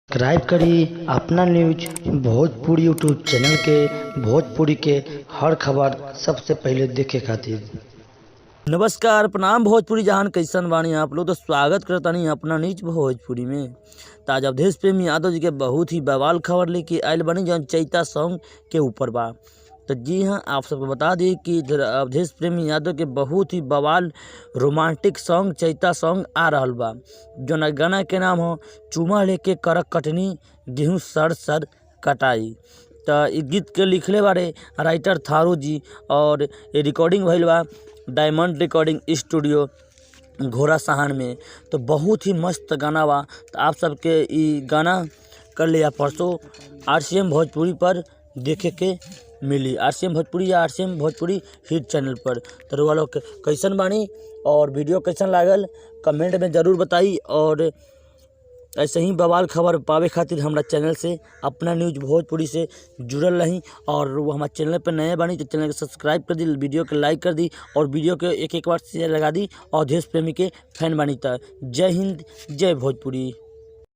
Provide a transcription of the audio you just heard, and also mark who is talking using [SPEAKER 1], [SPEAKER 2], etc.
[SPEAKER 1] Subscribe करी अपना news Bhojpuri YouTube channel के भोजपुरी के हर खबर सबसे पहले देखे खातिर।
[SPEAKER 2] नमस्कार प्रणाम भोजपुरी जहान कैसन बानी आप लोग। तो स्वागत करतानी अपना न्यूज भोजपुरी में। ताज अवधेश प्रेमी यादव जी के बहुत ही बवाल खबर लेके आयल बनी जौन चैता सॉन्ग के ऊपर बा। तो जी हाँ, आप सबको बता दी कि अवधेश प्रेमी यादव के बहुत ही बवाल रोमांटिक सॉन्ग चैता सॉन्ग आ रहल बा। जौन गाना के नाम हो चूमा लेके करक कटनी गेहूँ सर सर कटाई। तो इ गीत के लिखले बारे राइटर थारू जी और ये रिकॉर्डिंग भइल बा डायमंड रिकॉर्डिंग स्टूडियो घोड़ा सहान में। तो बहुत ही मस्त गाना बा। तो आप सबके ई गाना कल या परसों RCM भोजपुरी पर देखे के मिली। RCM भोजपुरी या RCM भोजपुरी हिट चैनल पर। तो रउआ लोग कैसन बानी और वीडियो कैसन लागल कमेंट में ज़रूर बताई। और ऐसे ही बवाल खबर पावे खातिर हमरा चैनल से अपना न्यूज भोजपुरी से जुड़ल रही। और वो हमारे चैनल पर नए बानी तो चैनल को सब्सक्राइब कर दी, वीडियो के लाइक कर दी और वीडियो के एक बार शेयर लगा दी। अवधेश प्रेमी के फैन बानी। तो जय हिंद जय भोजपुरी।